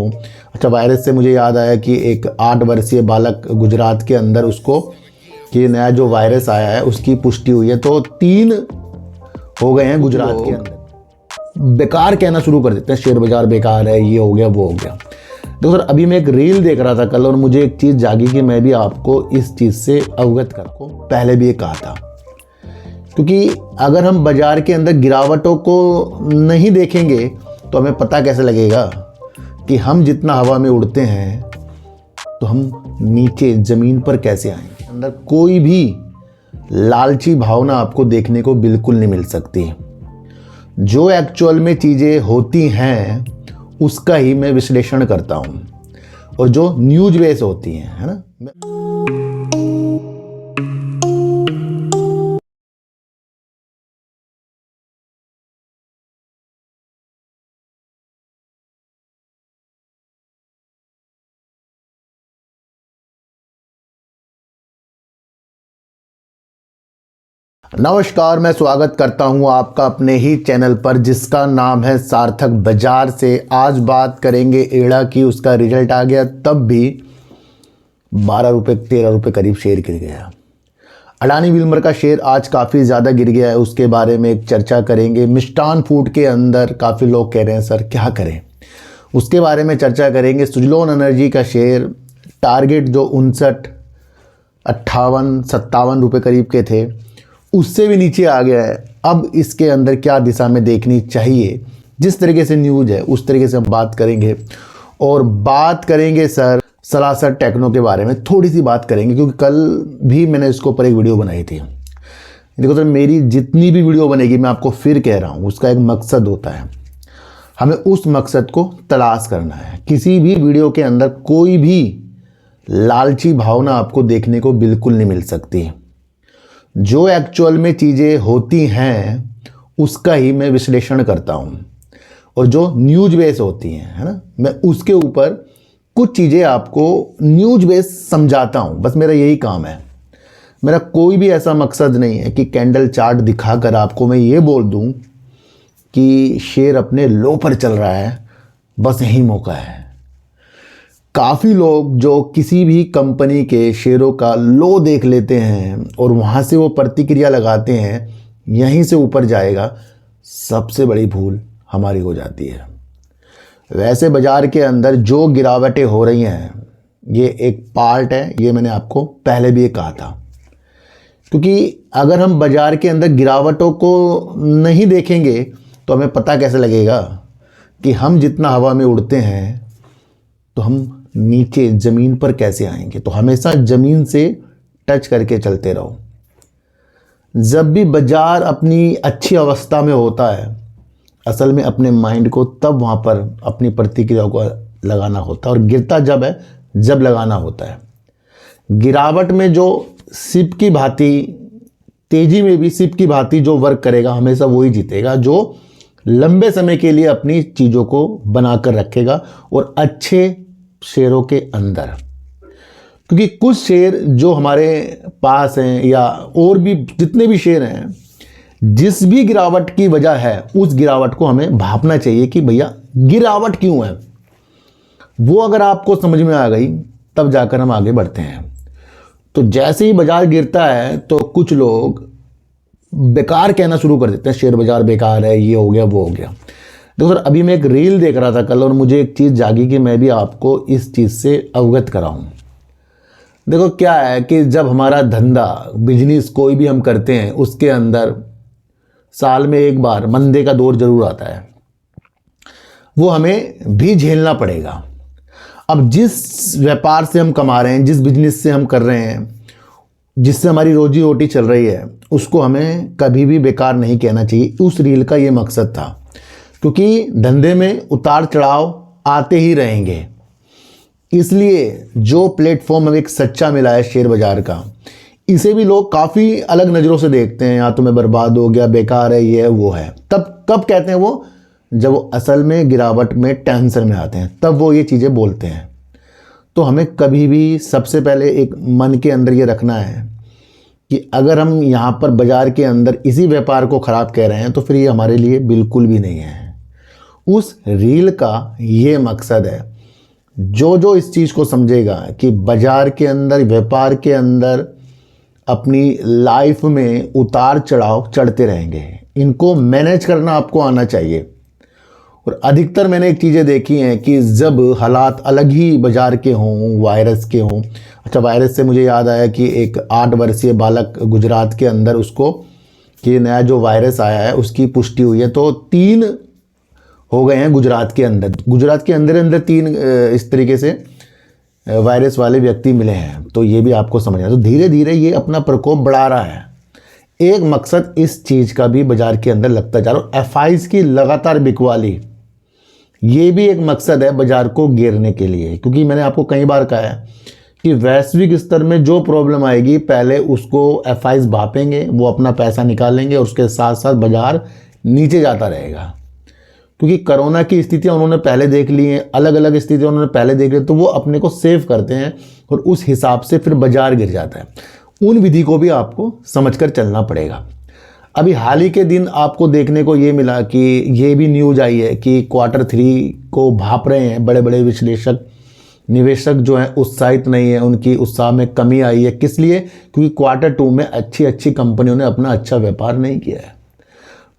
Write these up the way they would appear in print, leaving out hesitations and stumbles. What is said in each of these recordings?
हूँ। अच्छा, वायरस से मुझे याद आया कि एक 8 वर्षीय बालक गुजरात के अंदर उसको कि नया जो वायरस आया है उसकी पुष्टि हुई है, तो 3 हो गए हैं गुजरात के अंदर। बेकार कहना शुरू कर देते हैं, शेयर बाजार बेकार है, ये हो गया वो हो गया। देखो सर, अभी मैं एक रील देख रहा था कल और मुझे एक चीज़ जागी कि मैं भी आपको इस चीज़ से अवगत करूँ। पहले भी ये कहा था, क्योंकि अगर हम बाजार के अंदर गिरावटों को नहीं देखेंगे तो हमें पता कैसे लगेगा कि हम जितना हवा में उड़ते हैं तो हम नीचे ज़मीन पर कैसे आएंगे। अंदर कोई भी लालची भावना आपको देखने को बिल्कुल नहीं मिल सकती। जो एक्चुअल में चीज़ें होती हैं उसका ही मैं विश्लेषण करता हूँ, और जो न्यूज बेस होती हैं, है ना। नमस्कार, मैं स्वागत करता हूं आपका अपने ही चैनल पर जिसका नाम है सार्थक बाजार से। आज बात करेंगे एड़ा की। उसका रिजल्ट आ गया, तब भी 12 रुपये 13 रुपये करीब शेयर गिर गया। अडानी विल्मर का शेयर आज काफ़ी ज़्यादा गिर गया है, उसके बारे में एक चर्चा करेंगे। मिष्ठान फूड के अंदर काफ़ी लोग कह रहे हैं सर क्या करें, उसके बारे में चर्चा करेंगे। सुजलोन एनर्जी का शेयर टारगेट जो 59, 58, 57 रुपये करीब के थे उससे भी नीचे आ गया है। अब इसके अंदर क्या दिशा में देखनी चाहिए, जिस तरीके से न्यूज़ है उस तरीके से हम बात करेंगे। और बात करेंगे सर सरासर टेक्नो के बारे में, थोड़ी सी बात करेंगे, क्योंकि कल भी मैंने इसके ऊपर एक वीडियो बनाई थी। देखो सर, मेरी जितनी भी वीडियो बनेगी, मैं आपको फिर कह रहा हूँ, उसका एक मकसद होता है। हमें उस मकसद को तलाश करना है। किसी भी वीडियो के अंदर कोई भी लालची भावना आपको देखने को बिल्कुल नहीं मिल सकती। जो एक्चुअल में चीज़ें होती हैं उसका ही मैं विश्लेषण करता हूँ, और जो न्यूज बेस होती हैं, है ना, मैं उसके ऊपर कुछ चीज़ें आपको न्यूज बेस समझाता हूँ। बस मेरा यही काम है। मेरा कोई भी ऐसा मकसद नहीं है कि कैंडल चार्ट दिखाकर आपको मैं ये बोल दूँ कि शेयर अपने लो पर चल रहा है, बस यही मौका है। काफ़ी लोग जो किसी भी कंपनी के शेयरों का लो देख लेते हैं और वहाँ से वो प्रतिक्रिया लगाते हैं यहीं से ऊपर जाएगा, सबसे बड़ी भूल हमारी हो जाती है। वैसे बाज़ार के अंदर जो गिरावटें हो रही हैं ये एक पार्ट है, ये मैंने आपको पहले भी ये कहा था। क्योंकि अगर हम बाज़ार के अंदर गिरावटों को नहीं देखेंगे तो हमें पता कैसे लगेगा कि हम जितना हवा में उड़ते हैं तो हम नीचे ज़मीन पर कैसे आएंगे। तो हमेशा ज़मीन से टच करके चलते रहो। जब भी बाज़ार अपनी अच्छी अवस्था में होता है, असल में अपने माइंड को तब वहाँ पर अपनी प्रतिक्रिया को लगाना होता है, और गिरता जब है जब लगाना होता है। गिरावट में जो सिप की भांति, तेज़ी में भी सिप की भांति जो वर्क करेगा हमेशा वही जीतेगा, जो लंबे समय के लिए अपनी चीज़ों को बनाकर रखेगा, और अच्छे शेयरों के अंदर। क्योंकि कुछ शेयर जो हमारे पास हैं या और भी जितने भी शेयर हैं, जिस भी गिरावट की वजह है उस गिरावट को हमें भापना चाहिए कि भैया गिरावट क्यों है। वो अगर आपको समझ में आ गई तब जाकर हम आगे बढ़ते हैं। तो जैसे ही बाजार गिरता है तो कुछ लोग बेकार कहना शुरू कर देते हैं, शेयर बाजार बेकार है, ये हो गया वो हो गया। देखो सर, अभी मैं एक रील देख रहा था कल और मुझे एक चीज़ जागी कि मैं भी आपको इस चीज़ से अवगत कराऊं। देखो क्या है कि जब हमारा धंधा बिजनेस कोई भी हम करते हैं उसके अंदर साल में एक बार मंदे का दौर जरूर आता है, वो हमें भी झेलना पड़ेगा। अब जिस व्यापार से हम कमा रहे हैं, जिस बिजनेस से हम कर रहे हैं, जिससे हमारी रोजी रोटी चल रही है, उसको हमें कभी भी बेकार नहीं कहना चाहिए। उस रील का ये मकसद था, क्योंकि धंधे में उतार चढ़ाव आते ही रहेंगे। इसलिए जो प्लेटफॉर्म हमें एक सच्चा मिला है शेयर बाज़ार का, इसे भी लोग काफ़ी अलग नज़रों से देखते हैं। या तो मैं बर्बाद हो गया, बेकार है, ये है वो है। तब कब कहते हैं वो, जब वो असल में गिरावट में टेंशन में आते हैं, तब वो ये चीज़ें बोलते हैं। तो हमें कभी भी सबसे पहले एक मन के अंदर ये रखना है कि अगर हम यहाँ पर बाज़ार के अंदर इसी व्यापार को ख़राब कह रहे हैं तो फिर ये हमारे लिए बिल्कुल भी नहीं है। उस रील का ये मकसद है जो जो इस चीज़ को समझेगा कि बाजार के अंदर, व्यापार के अंदर अपनी लाइफ में उतार चढ़ाव चढ़ते रहेंगे, इनको मैनेज करना आपको आना चाहिए। और अधिकतर मैंने एक चीज़ें देखी हैं कि जब हालात अलग ही बाजार के हों, वायरस के हों। अच्छा, वायरस से मुझे याद आया कि एक 8 वर्षीय बालक गुजरात के अंदर उसको कि नया जो वायरस आया है उसकी पुष्टि हुई है, तो 3 हो गए हैं गुजरात के अंदर। गुजरात के अंदर अंदर 3 इस तरीके से वायरस वाले व्यक्ति मिले हैं। तो ये भी आपको समझना है। तो धीरे धीरे ये अपना प्रकोप बढ़ा रहा है। एक मकसद इस चीज़ का भी बाजार के अंदर लगता जा रहा है। एफआईज की लगातार बिकवाली, ये भी एक मकसद है बाजार को गिरने के लिए। क्योंकि मैंने आपको कई बार कहा है कि वैश्विक स्तर में जो प्रॉब्लम आएगी पहले उसको एफआईज भापेंगे, वो अपना पैसा निकालेंगे और उसके साथ साथ बाजार नीचे जाता रहेगा। क्योंकि कोरोना की स्थितियां उन्होंने पहले देख ली हैं, अलग अलग स्थितियां उन्होंने पहले देख ली, तो वो अपने को सेव करते हैं और उस हिसाब से फिर बाजार गिर जाता है। उन विधि को भी आपको समझकर चलना पड़ेगा। अभी हाल ही के दिन आपको देखने को ये मिला कि ये भी न्यूज आई है कि Q3 को भाप रहे हैं बड़े बड़े विश्लेषक, निवेशक जो हैं उत्साहित नहीं है, उनकी उत्साह में कमी आई है। किस लिए? क्योंकि Q2 में अच्छी अच्छी कंपनियों ने अपना अच्छा व्यापार नहीं किया है।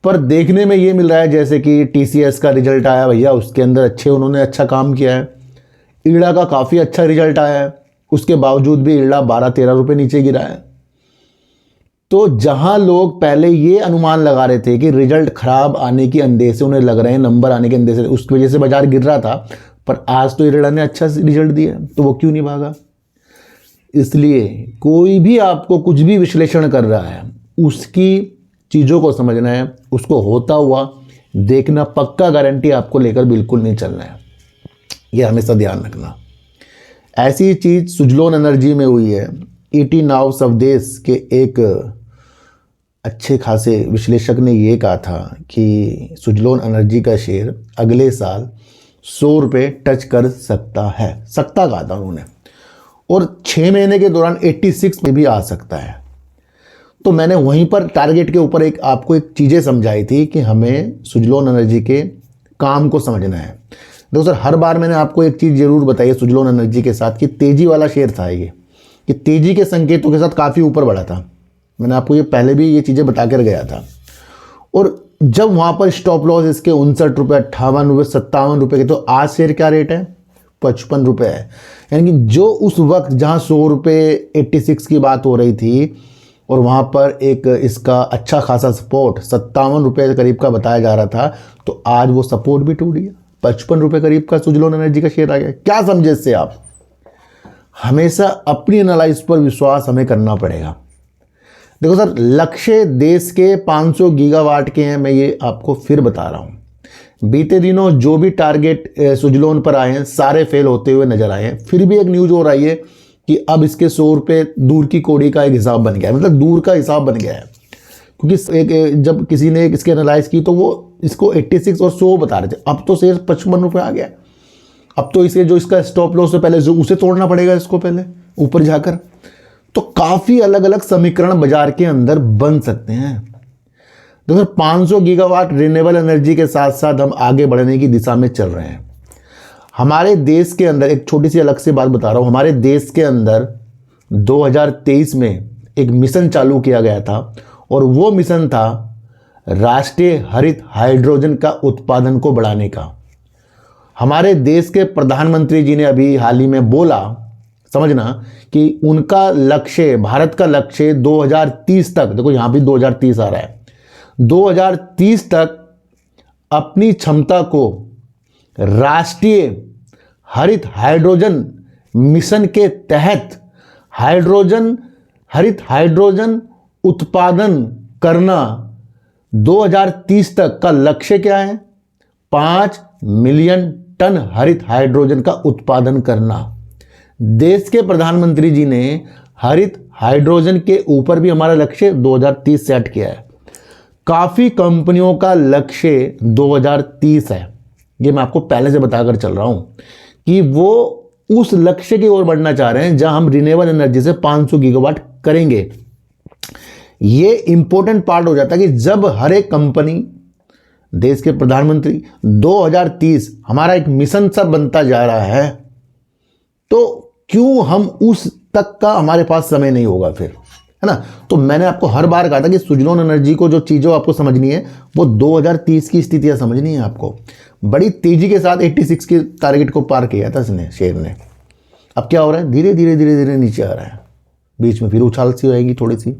पर देखने में ये मिल रहा है जैसे कि TCS का रिजल्ट आया भैया, उसके अंदर उन्होंने अच्छा काम किया है। ईड़ा का काफ़ी अच्छा रिजल्ट आया है, उसके बावजूद भी ईड़ा 12-13 रुपये नीचे गिरा है। तो जहां लोग पहले ये अनुमान लगा रहे थे कि रिजल्ट खराब आने की अंदेशे उन्हें लग रहे हैं, नंबर आने के अंदेशे, उसकी वजह से बाजार गिर रहा था, पर आज तो ईड़ा ने अच्छा रिजल्ट दिया, तो वो क्यों नहीं भागा? इसलिए कोई भी आपको कुछ भी विश्लेषण कर रहा है, उसकी चीज़ों को समझना है, उसको होता हुआ देखना, पक्का गारंटी आपको लेकर बिल्कुल नहीं चलना है। यह हमेशा ध्यान रखना। ऐसी चीज़ सुजलोन एनर्जी में हुई है। ET नाउ स्वदेश के एक अच्छे खासे विश्लेषक ने ये कहा था कि सुजलोन एनर्जी का शेयर अगले साल 100 रुपये टच कर सकता है, कहा था उन्होंने, और 6 महीने के दौरान 86 में भी आ सकता है। तो मैंने वहीं पर टारगेट के ऊपर आपको एक चीज़ें समझाई थी कि हमें सुजलोन एनर्जी के काम को समझना है। देखो सर, हर बार मैंने आपको एक चीज़ ज़रूर बताई है सुजलोन एनर्जी के साथ कि तेज़ी वाला शेयर था ये, कि तेज़ी के संकेतों के साथ काफ़ी ऊपर बढ़ा था। मैंने आपको ये पहले भी ये चीज़ें बता कर गया था। और जब वहाँ पर स्टॉप लॉस इसके 59 रुपये, 58 रुपये, 57 रुपये के, तो आज शेयर क्या रेट है? 55 रुपये है। यानी कि जो उस वक्त जहाँ 100 रुपये 86 की बात हो रही थी और वहाँ पर एक इसका अच्छा खासा सपोर्ट 57 रुपये करीब का बताया जा रहा था, तो आज वो सपोर्ट भी टूट गया। 55 रुपये करीब का सुजलोन एनर्जी का शेयर आ गया। क्या समझे इससे आप? हमेशा अपनी एनालाइज पर विश्वास हमें करना पड़ेगा। देखो सर, लक्ष्य देश के 500 गीगावाट के हैं, मैं ये आपको फिर बता रहा हूँ। बीते दिनों जो भी टारगेट सुजलोन पर आए हैं सारे फेल होते हुए नजर आए हैं। फिर भी एक न्यूज हो रही है कि अब इसके 100 रुपये दूर की कौड़ी का एक हिसाब बन गया है, मतलब दूर का हिसाब बन गया है। क्योंकि जब किसी ने इसके एनालाइज की तो वो इसको 86 और 100 बता रहे थे, अब तो शेयर 55 रुपये आ गया। अब तो इसे जो इसका स्टॉप लॉस है पहले जो उसे तोड़ना पड़ेगा इसको पहले ऊपर जाकर। तो काफ़ी अलग अलग समीकरण बाजार के अंदर बन सकते हैं। देखो 500 गीगावाट रिन्यूएबल एनर्जी के साथ साथ हम आगे बढ़ने की दिशा में चल रहे हैं। हमारे देश के अंदर एक छोटी सी अलग से बात बता रहा हूँ। हमारे देश के अंदर 2023 में एक मिशन चालू किया गया था और वो मिशन था राष्ट्रीय हरित हाइड्रोजन का उत्पादन को बढ़ाने का। हमारे देश के प्रधानमंत्री जी ने अभी हाल ही में बोला, समझना, कि उनका लक्ष्य, भारत का लक्ष्य 2030 तक, देखो यहाँ भी 2030 आ रहा है, 2030 तक अपनी क्षमता को राष्ट्रीय हरित हाइड्रोजन मिशन के तहत हरित हाइड्रोजन उत्पादन करना। 2030 तक का लक्ष्य क्या है? 5 मिलियन टन हरित हाइड्रोजन का उत्पादन करना। देश के प्रधानमंत्री जी ने हरित हाइड्रोजन के ऊपर भी हमारा लक्ष्य 2030 सेट किया है। काफ़ी कंपनियों का लक्ष्य 2030 है। ये मैं आपको पहले से बताकर चल रहा हूं कि वो उस लक्ष्य की ओर बढ़ना चाह रहे हैं जहां हम रिन्यूएबल एनर्जी से 500 गीगावाट करेंगे। ये इंपॉर्टेंट पार्ट हो जाता है कि जब हर एक कंपनी, देश के प्रधानमंत्री 2030 हमारा एक मिशन सा बनता जा रहा है तो क्यों हम उस तक का हमारे पास समय नहीं होगा फिर, है ना। तो मैंने आपको हर बार कहा था कि सुजलोन एनर्जी को जो चीज़ों आपको समझनी है वो 2030 की स्थितियाँ समझनी है आपको। बड़ी तेजी के साथ 86 के टारगेट को पार किया था इसने, शेयर ने। अब क्या हो रहा है, धीरे धीरे धीरे धीरे नीचे आ रहा है, बीच में फिर उछाल सी होएगी थोड़ी सी।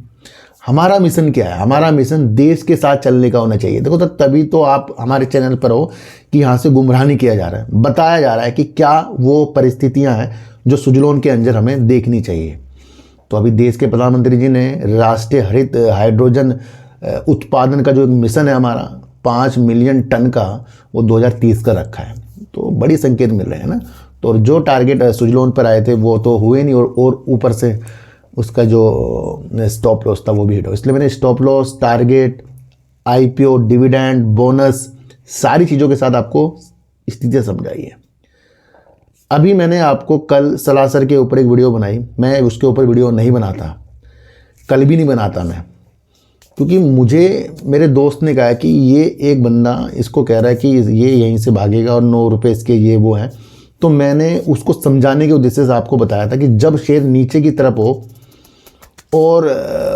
हमारा मिशन क्या है, हमारा मिशन देश के साथ चलने का होना चाहिए। देखो तभी तो आप हमारे चैनल पर हो कि यहाँ से गुमराह नहीं किया जा रहा है, बताया जा रहा है कि क्या वो परिस्थितियाँ हैं जो सुजलोन के अंदर हमें देखनी चाहिए। तो अभी देश के प्रधानमंत्री जी ने राष्ट्रीय हरित हाइड्रोजन उत्पादन का जो मिशन है हमारा 5 मिलियन टन का, वो 2030 का रखा है। तो बड़ी संकेत मिल रहे हैं ना। तो जो टारगेट सुजलोन पर आए थे वो तो हुए नहीं, और ऊपर से उसका जो स्टॉप लॉस था वो भी हिट हो। इसलिए मैंने stop loss, target, IPO, dividend, bonus, सारी चीज़ों के साथ आपको स्थितियाँ समझाई है। अभी मैंने आपको कल सलासर के ऊपर एक वीडियो बनाई, मैं उसके ऊपर वीडियो नहीं बनाता, कल भी नहीं बनाता मैं, क्योंकि मुझे मेरे दोस्त ने कहा कि ये एक बंदा इसको कह रहा है कि ये यहीं से भागेगा और 9 रुपये इसके ये वो हैं। तो मैंने उसको समझाने के उद्देश्य से आपको बताया था कि जब शेयर नीचे की तरफ हो और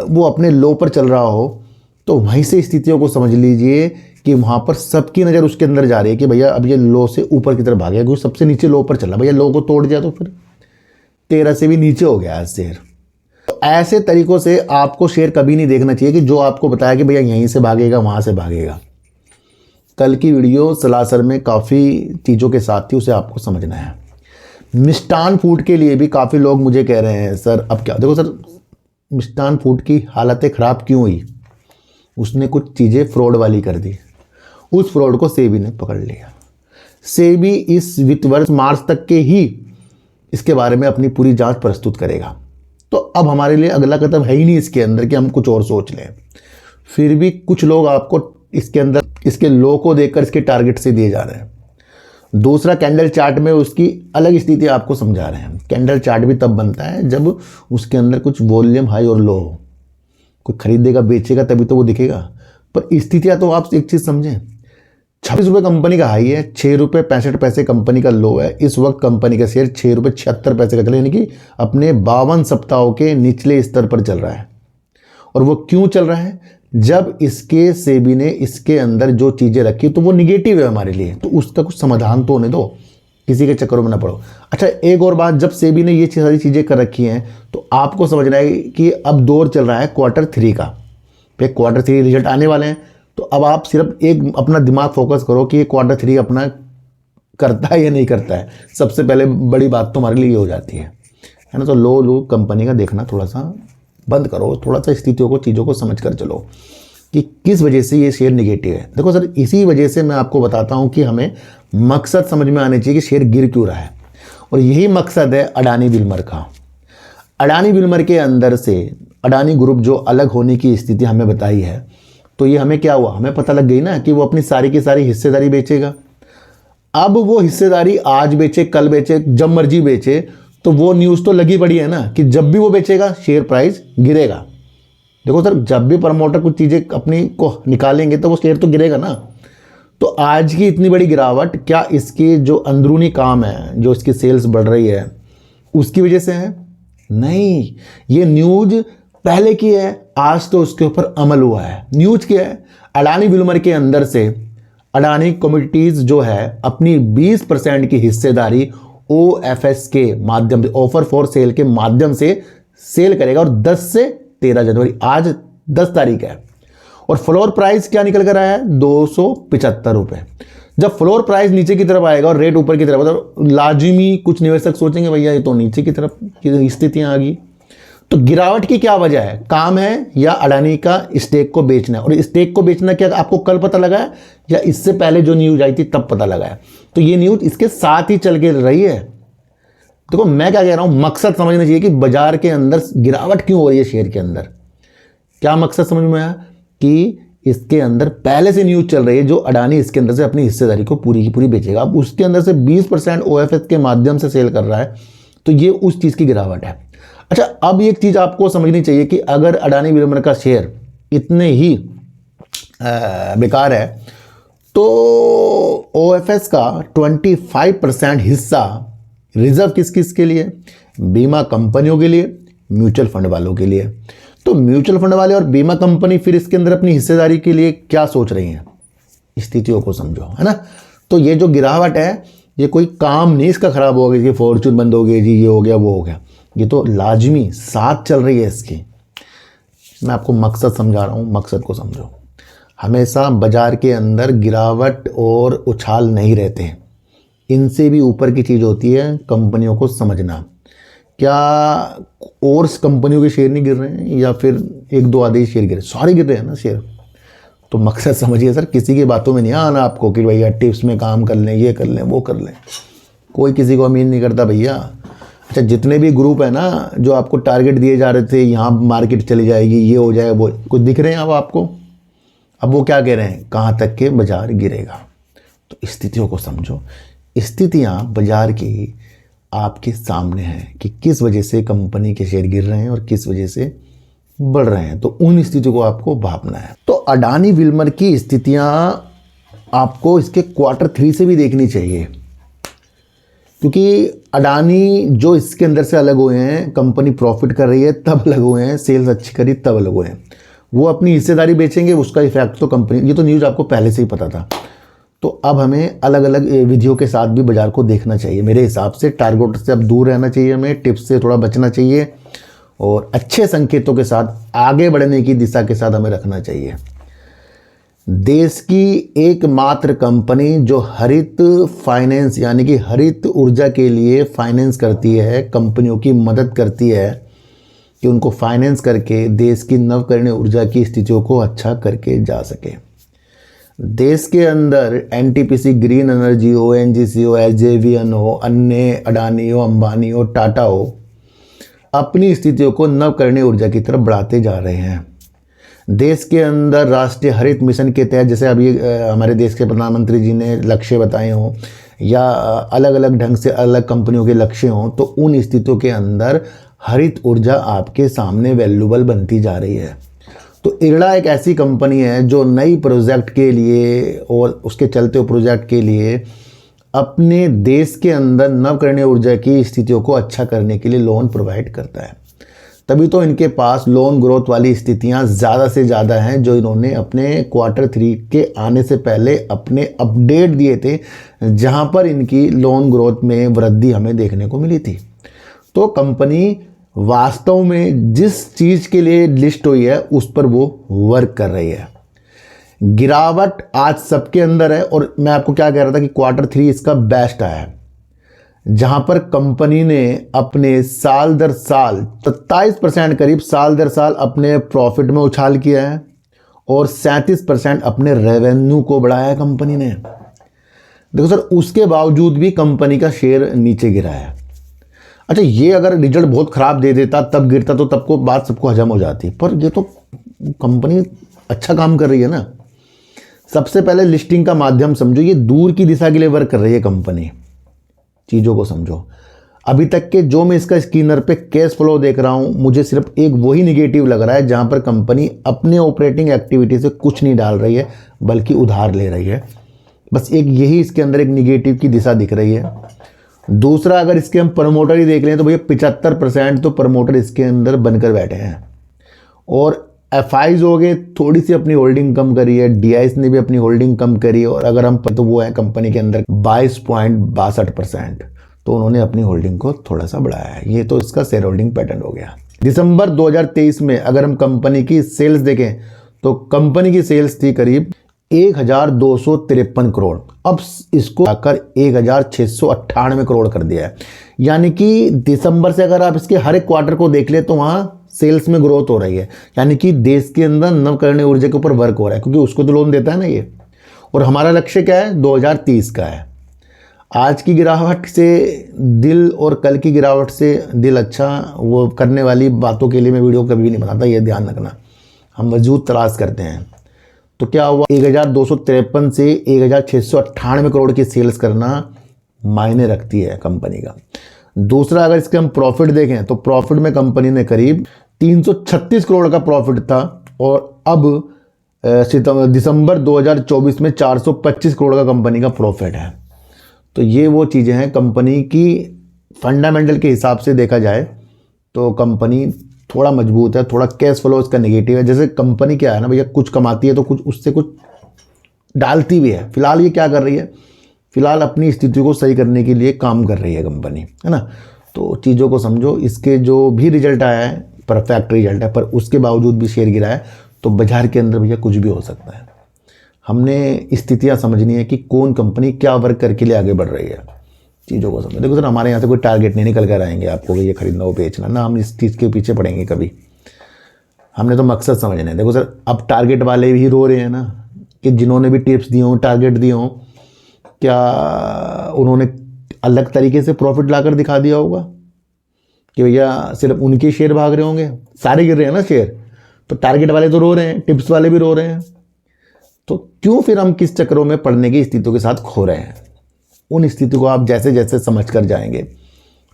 वो अपने लो पर चल रहा हो तो वहीं से स्थितियों को समझ लीजिए कि वहाँ पर सबकी नज़र उसके अंदर जा रही है कि भैया अब ये लो से ऊपर की तरफ भागेगा, क्योंकि सबसे नीचे लो पर चला, भैया लो को तोड़ दिया तो फिर 13 से भी नीचे हो गया शेयर। तो ऐसे तरीक़ों से आपको शेयर कभी नहीं देखना चाहिए कि जो आपको बताया कि भैया यहीं से भागेगा वहाँ से भागेगा। कल की वीडियो सलासर में काफ़ी चीज़ों के साथ थी, उसे आपको समझना है। मिष्टान फूड के लिए भी काफ़ी लोग मुझे कह रहे हैं सर अब क्या। देखो सर, मिष्टान फूड की हालतें ख़राब क्यों हुई, उसने कुछ चीज़ें फ्रॉड वाली कर दी, उस फ्रॉड को सेबी ने पकड़ लिया। सेबी इस वित्त वर्ष मार्च तक के ही इसके बारे में अपनी पूरी जांच प्रस्तुत करेगा। तो अब हमारे लिए अगला कदम है ही नहीं इसके अंदर कि हम कुछ और सोच लें। फिर भी कुछ लोग आपको इसके अंदर इसके लो को देखकर इसके टारगेट से दिए जा रहे हैं। दूसरा, कैंडल चार्ट में उसकी अलग स्थिति आपको समझा रहे हैं। कैंडल चार्ट भी तब बनता है जब उसके अंदर कुछ वॉल्यूम हाई और लो हो, कोई खरीदेगा बेचेगा तभी तो वो दिखेगा। पर स्थितियाँ तो आप एक चीज़ समझें, 26 रुपये कंपनी का हाई है, 6 रुपये 65 पैसे कंपनी का लो है। इस वक्त कंपनी का शेयर 6 रुपये 76 पैसे का चले, यानी कि अपने 52 सप्ताहों के निचले स्तर पर चल रहा है। और वो क्यों चल रहा है, जब इसके सेबी ने इसके अंदर जो चीज़ें रखी तो वो निगेटिव है हमारे लिए, तो उसका कुछ समाधान तो होने दो, किसी के चक्करों में ना पड़ो। अच्छा, एक और बात, जब सेबी ने ये सारी चीज़ें कर रखी हैं तो आपको समझना है कि अब दौर चल रहा है Q3 का। फिर Q3 रिजल्ट आने वाले हैं, तो अब आप सिर्फ एक अपना दिमाग फोकस करो कि ये Q3 अपना करता है या नहीं करता है। सबसे पहले बड़ी बात तो हमारे लिए ये हो जाती है ना। तो लो कंपनी का देखना थोड़ा सा बंद करो, थोड़ा सा स्थितियों को, चीज़ों को समझ कर चलो कि किस वजह से ये शेयर निगेटिव है। देखो सर, इसी वजह से मैं आपको बताता हूँ कि हमें मकसद समझ में आने चाहिए कि शेयर गिर क्यों रहा है। और यही मकसद है अडानी विल्मर का। अडानी विल्मर के अंदर से अडानी ग्रुप जो अलग होने की स्थिति हमें बताई है, तो ये हमें क्या हुआ, हमें पता लग गई ना कि वो अपनी सारी की सारी हिस्सेदारी बेचेगा। अब वो हिस्सेदारी आज बेचे, कल बेचे, जब मर्जी बेचे, तो वो न्यूज़ तो लगी पड़ी है ना कि जब भी वो बेचेगा शेयर प्राइस गिरेगा। देखो सर, जब भी प्रमोटर कुछ चीज़ें अपनी को निकालेंगे तो वो शेयर तो गिरेगा ना। तो आज की इतनी बड़ी गिरावट क्या इसके जो अंदरूनी काम है, जो इसकी सेल्स बढ़ रही है, उसकी वजह से है? नहीं, ये न्यूज़ पहले की है, आज तो उसके ऊपर अमल हुआ है। न्यूज़ क्या है, अडानी विल्मर के अंदर से अडानी कमोडिटीज़ जो है अपनी 20% की हिस्सेदारी OFS के माध्यम से, ऑफर फॉर सेल के माध्यम से सेल करेगा। और 10 से 13 जनवरी, आज 10 तारीख है, और फ्लोर प्राइस क्या निकल कर आया है, 275 रुपये। जब फ्लोर प्राइस नीचे की तरफ आएगा और रेट ऊपर की तरफ, तो लाजिमी कुछ निवेशक सोचेंगे भैया ये तो नीचे की तरफ की स्थितियां आ गई। तो गिरावट की क्या वजह है, काम है या अडानी का स्टेक को बेचना है? और स्टेक को बेचना क्या आपको कल पता लगा है या इससे पहले जो न्यूज आई थी तब पता लगा है? तो ये न्यूज इसके साथ ही चल के रही है। देखो मैं क्या कह रहा हूं, मकसद समझना चाहिए कि बाजार के अंदर गिरावट क्यों हो रही है शेयर के अंदर। क्या मकसद समझ में आया कि इसके अंदर पहले से न्यूज चल रही है जो अडानी इसके अंदर से अपनी हिस्सेदारी को पूरी की पूरी बेचेगा। अब उसके अंदर से 20% OFS के माध्यम से सेल कर रहा है, तो ये उस चीज़ की गिरावट है। अच्छा, अब एक चीज़ आपको समझनी चाहिए कि अगर अडानी विल्मर का शेयर इतने ही बेकार है तो OFS का 25% हिस्सा रिजर्व किस किस के लिए? बीमा कंपनियों के लिए, म्यूचुअल फंड वालों के लिए। तो म्यूचुअल फंड वाले और बीमा कंपनी फिर इसके अंदर अपनी हिस्सेदारी के लिए क्या सोच रही हैं? स्थितियों को समझो, है ना। तो ये जो गिरावट है ये कोई काम नहीं इसका ख़राब हो गया कि फॉर्चून बंद हो गई जी, ये हो गया वो हो गया, ये तो लाजमी साथ चल रही है इसकी। मैं आपको मकसद समझा रहा हूँ, मकसद को समझो। हमेशा बाजार के अंदर गिरावट और उछाल नहीं रहते, इनसे भी ऊपर की चीज़ होती है कंपनियों को समझना। क्या और कंपनियों के शेयर नहीं गिर रहे हैं या फिर एक दो आधे शेयर गिर रहे, सारे गिर रहे हैं ना शेयर। तो मकसद समझिए सर, किसी की बातों में नहीं आना आपको कि भैया टिप्स में काम कर लें, ये कर लें, वो कर लें। कोई किसी को अमीन नहीं करता भैया। अच्छा, जितने भी ग्रुप है ना जो आपको टारगेट दिए जा रहे थे, यहाँ मार्केट चली जाएगी, ये हो जाए, वो कुछ दिख रहे हैं अब आपको? अब वो क्या कह रहे हैं, कहाँ तक के बाजार गिरेगा। तो स्थितियों को समझो। स्थितियाँ बाजार की आपके सामने हैं कि किस वजह से कंपनी के शेयर गिर रहे हैं और किस वजह से बढ़ रहे हैं। तो उन स्थितियों को आपको भापना है। तो अडानी विल्मर की स्थितियां आपको इसके Q3 से भी देखनी चाहिए, क्योंकि अडानी जो इसके अंदर से अलग हुए हैं, कंपनी प्रॉफिट कर रही है तब अलग हुए हैं, सेल्स अच्छी करी तब अलग हुए हैं। वो अपनी हिस्सेदारी बेचेंगे, उसका इफेक्ट तो कंपनी, ये तो न्यूज़ आपको पहले से ही पता था। तो अब हमें अलग अलग विधियों के साथ भी बाजार को देखना चाहिए। मेरे हिसाब से टारगेट से अब दूर रहना चाहिए, हमें टिप्स से थोड़ा बचना चाहिए और अच्छे संकेतों के साथ आगे बढ़ने की दिशा के साथ हमें रखना चाहिए। देश की एकमात्र कंपनी जो हरित फाइनेंस यानी कि हरित ऊर्जा के लिए फाइनेंस करती है, कंपनियों की मदद करती है कि उनको फाइनेंस करके देश की नवकरणीय ऊर्जा की स्थितियों को अच्छा करके जा सके। देश के अंदर एनटीपीसी ग्रीन एनर्जी हो, ओएनजीसी हो, एसजेवीएन हो, अन्य अडानी हो, अंबानी हो, टाटा हो, अपनी स्थितियों को नवकरणीय ऊर्जा की तरफ बढ़ाते जा रहे हैं। देश के अंदर राष्ट्रीय हरित मिशन के तहत, जैसे अभी हमारे देश के प्रधानमंत्री जी ने लक्ष्य बताए हों या अलग अलग ढंग से अलग कंपनियों के लक्ष्य हों, तो उन स्थितियों के अंदर हरित ऊर्जा आपके सामने वैल्यूबल बनती जा रही है। तो इरडा एक ऐसी कंपनी है जो नई प्रोजेक्ट के लिए और उसके चलते हुए प्रोजेक्ट के लिए अपने देश के अंदर नवकरणीय ऊर्जा की स्थितियों को अच्छा करने के लिए लोन प्रोवाइड करता है। तभी तो इनके पास लोन ग्रोथ वाली स्थितियां ज़्यादा से ज़्यादा हैं, जो इन्होंने अपने Q3 के आने से पहले अपने अपडेट दिए थे, जहां पर इनकी लोन ग्रोथ में वृद्धि हमें देखने को मिली थी। तो कंपनी वास्तव में जिस चीज़ के लिए लिस्ट हुई है उस पर वो वर्क कर रही है। गिरावट आज सबके अंदर है और मैं आपको क्या कह रहा था कि Q3 इसका बेस्ट आया है, जहां पर कंपनी ने अपने साल दर साल 27% करीब साल दर साल अपने प्रॉफिट में उछाल किया है और 37% अपने रेवेन्यू को बढ़ाया है कंपनी ने। देखो सर, उसके बावजूद भी कंपनी का शेयर नीचे गिरा है। अच्छा, ये अगर रिजल्ट बहुत ख़राब दे देता तब गिरता तो तब को बात सबको हजम हो जाती, पर ये तो कंपनी अच्छा काम कर रही है ना। सबसे पहले लिस्टिंग का माध्यम समझो, ये दूर की दिशा के लिए वर्क कर रही है कंपनी। चीज़ों को समझो। अभी तक के जो मैं इसका स्क्रीनर पे कैश फ्लो देख रहा हूँ, मुझे सिर्फ एक वही निगेटिव लग रहा है जहाँ पर कंपनी अपने ऑपरेटिंग एक्टिविटी से कुछ नहीं डाल रही है बल्कि उधार ले रही है। बस एक यही इसके अंदर एक निगेटिव की दिशा दिख रही है। दूसरा, अगर इसके हम प्रमोटर ही देख लें तो भैया 75% तो प्रमोटर इसके अंदर बनकर बैठे हैं और एफआईज हो गए, थोड़ी सी अपनी होल्डिंग कम करी है, डीआईस ने भी अपनी होल्डिंग कम करी है और अगर हम तो वो है कंपनी के अंदर 22.62%, तो उन्होंने अपनी होल्डिंग को थोड़ा सा बढ़ाया है। ये तो इसका शेयर होल्डिंग पैटर्न हो गया। दिसंबर 2023 में अगर हम कंपनी की सेल्स देखें तो कंपनी की सेल्स थी करीब 1253 करोड़, अब इसको आकर 1698 करोड़ कर दिया है। यानी कि दिसंबर से अगर आप इसके हर एक क्वार्टर को देख ले तो वहाँ सेल्स में ग्रोथ हो रही है, यानी कि देश के अंदर नवकरणीय ऊर्जा के ऊपर वर्क हो रहा है, क्योंकि उसको तो लोन देता है ना ये। और हमारा लक्ष्य क्या है, 2030 का है। आज की गिरावट से दिल और कल की गिरावट से दिल अच्छा वो करने वाली बातों के लिए मैं वीडियो कभी नहीं बनाता, ये ध्यान रखना। हम वजूद तलाश करते हैं। तो क्या हुआ, 1253 से 1698 करोड़ की सेल्स करना मायने रखती है कंपनी का। दूसरा, अगर इसके हम प्रॉफिट देखें तो प्रॉफिट में कंपनी ने करीब 336 करोड़ का प्रॉफिट था और अब दिसंबर 2024 में 425 करोड़ का कंपनी का प्रॉफिट है। तो ये वो चीज़ें हैं, कंपनी की फंडामेंटल के हिसाब से देखा जाए तो कंपनी थोड़ा मजबूत है, थोड़ा कैश फ्लो उसका नेगेटिव है। जैसे कंपनी क्या है ना भैया, कुछ कमाती है तो कुछ उससे कुछ डालती भी है। फिलहाल ये क्या कर रही है, फिलहाल अपनी स्थिति को सही करने के लिए काम कर रही है कंपनी, है ना। तो चीज़ों को समझो, इसके जो भी रिजल्ट आया है परफेक्ट रिजल्ट है, पर उसके बावजूद भी शेयर गिरा है। तो बाजार के अंदर भैया कुछ भी हो सकता है। हमने स्थितियाँ समझनी है कि कौन कंपनी क्या वर्क करके लिए आगे बढ़ रही है। चीज़ों को समझो। देखो सर, हमारे यहाँ से कोई टारगेट नहीं निकल कर आएंगे आपको कि ये खरीदना वो बेचना ना, हम इस चीज़ के पीछे पड़ेंगे कभी। हमने तो मकसद समझना है। देखो सर, अब टारगेट वाले भी रो रहे हैं ना कि जिन्होंने भी टिप्स दिए हों, टारगेट दिए हों, क्या उन्होंने अलग तरीके से प्रॉफिट लाकर दिखा दिया होगा कि भैया सिर्फ उनके शेयर भाग रहे होंगे, सारे गिर रहे हैं ना शेयर। तो टारगेट वाले तो रो रहे हैं, टिप्स वाले भी रो रहे हैं। तो क्यों फिर हम किस चक्रों में पढ़ने की स्थितियों के साथ खो रहे हैं। उन स्थिति को आप जैसे जैसे समझ कर जाएंगे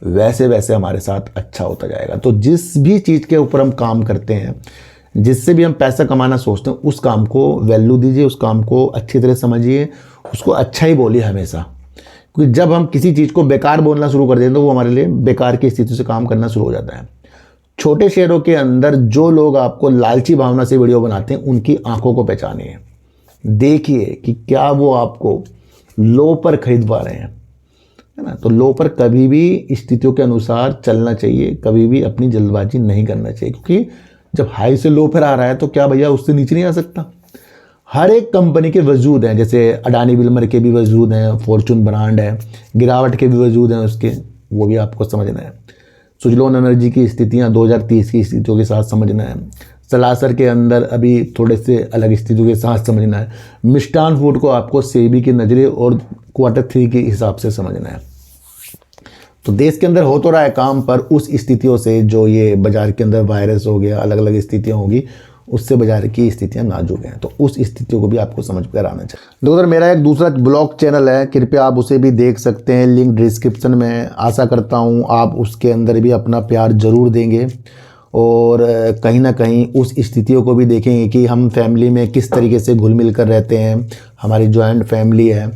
वैसे वैसे हमारे साथ अच्छा होता जाएगा। तो जिस भी चीज़ के ऊपर हम काम करते हैं, जिससे भी हम पैसा कमाना सोचते हैं, उस काम को वैल्यू दीजिए, उस काम को अच्छी तरह समझिए, उसको अच्छा ही बोलिए हमेशा। क्योंकि जब हम किसी चीज़ को बेकार बोलना शुरू कर दें तो वो हमारे लिए बेकार की स्थिति से काम करना शुरू हो जाता है। छोटे शेयरों के अंदर जो लोग आपको लालची भावना से वीडियो बनाते हैं, उनकी आंखों को पहचानिए, देखिए कि क्या वो आपको लो पर खरीद पा रहे हैं, है ना। तो लो पर कभी भी स्थितियों के अनुसार चलना चाहिए, कभी भी अपनी जल्दबाजी नहीं करना चाहिए। क्योंकि जब हाई से लो पर आ रहा है तो क्या भैया उससे नीचे नहीं आ सकता। हर एक कंपनी के वजूद हैं, जैसे अडानी विल्मर के भी वजूद हैं, फॉर्चून ब्रांड है, गिरावट के भी वजूद हैं उसके, वो भी आपको समझना है। सुजलोन एनर्जी की स्थितियाँ 2030 की स्थितियों के साथ समझना है। सलासर के अंदर अभी थोड़े से अलग स्थितियों के साथ समझना है। मिष्टान फूड को आपको सेबी की नज़रें और Q3 के हिसाब से समझना है। तो देश के अंदर हो तो रहा है काम, पर उस स्थितियों से जो ये बाजार के अंदर वायरस हो गया, अलग अलग स्थितियाँ होगी, उससे बाजार की स्थितियाँ नाजुक हैं। तो उस स्थितियों को भी आपको समझ कर आना चाहिए। दोस्तों, मेरा एक दूसरा ब्लॉग चैनल है, कृपया आप उसे भी देख सकते हैं, लिंक डिस्क्रिप्शन में। आशा करता हूँ आप उसके अंदर भी अपना प्यार ज़रूर देंगे और कहीं ना कहीं उस स्थितियों को भी देखेंगे कि हम फैमिली में किस तरीके से घुल मिल कर रहते हैं। हमारी जॉइंट फैमिली है,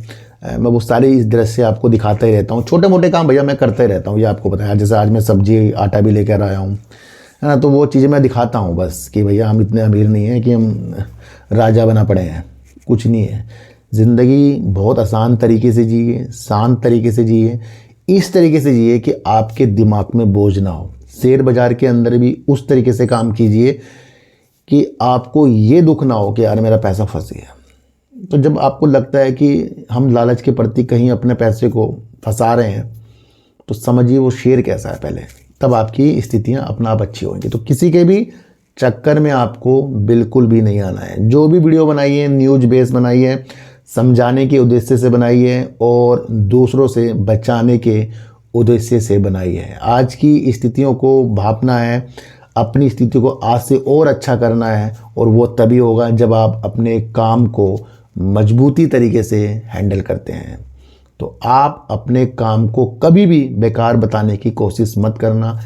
मैं वो सारी इस दृश्य आपको दिखाता ही रहता हूँ। छोटे मोटे काम भैया मैं करता ही रहता हूँ, ये आपको पता है। जैसे आज मैं सब्जी आटा भी लेकर आया हूँ, है ना। तो वो चीज़ें मैं दिखाता हूँ बस कि भैया हम इतने अमीर नहीं हैं कि हम राजा बना पड़े हैं, कुछ नहीं है। ज़िंदगी बहुत आसान तरीके से जिए, शांत तरीके से जिए, इस तरीके से जिए कि आपके दिमाग में बोझ ना हो। शेयर बाज़ार के अंदर भी उस तरीके से काम कीजिए कि आपको ये दुख ना हो कि यार मेरा पैसा फंस गया। तो जब आपको लगता है कि हम लालच के प्रति कहीं अपने पैसे को फंसा रहे हैं, तो समझिए वो शेयर कैसा है पहले, तब आपकी स्थितियां अपना आप अच्छी होंगी। तो किसी के भी चक्कर में आपको बिल्कुल भी नहीं आना है। जो भी वीडियो बनाई है न्यूज़ बेस बनाई है, समझाने के उद्देश्य से बनाई है और दूसरों से बचाने के उद्देश्य से बनाई है। आज की स्थितियों को भापना है, अपनी स्थिति को आज से और अच्छा करना है, और वो तभी होगा जब आप अपने काम को मजबूती तरीके से हैंडल करते हैं। तो आप अपने काम को कभी भी बेकार बताने की कोशिश मत करना।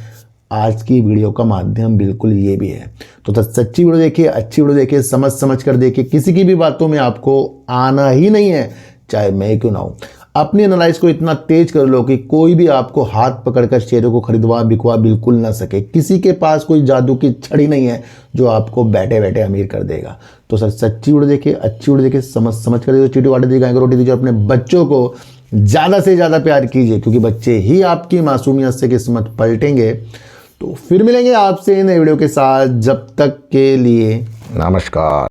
आज की वीडियो का माध्यम बिल्कुल ये भी है। तो सच्ची वीडियो देखिए, अच्छी वीडियो देखिए, समझ कर देखिए। किसी की भी बातों में आपको आना ही नहीं है, चाहे मैं क्यों ना हूँ। अपनी एनालाइज को इतना तेज कर लो कि कोई भी आपको हाथ पकड़कर शेयरों को खरीदवा बिकवा बिल्कुल ना सके। किसी के पास कोई जादू की छड़ी नहीं है जो आपको बैठे बैठे अमीर कर देगा। तो सर सच्ची वीडियो देखिए, अच्छी वीडियो देखिए, समझ कर चीटी वाटे दीजिए, गाय को रोटी दीजिए। अपने बच्चों को ज़्यादा से ज़्यादा प्यार कीजिए, क्योंकि बच्चे ही आपकी मासूमियत से किस्मत पलटेंगे। तो फिर मिलेंगे आपसे नए वीडियो के साथ, जब तक के लिए नमस्कार।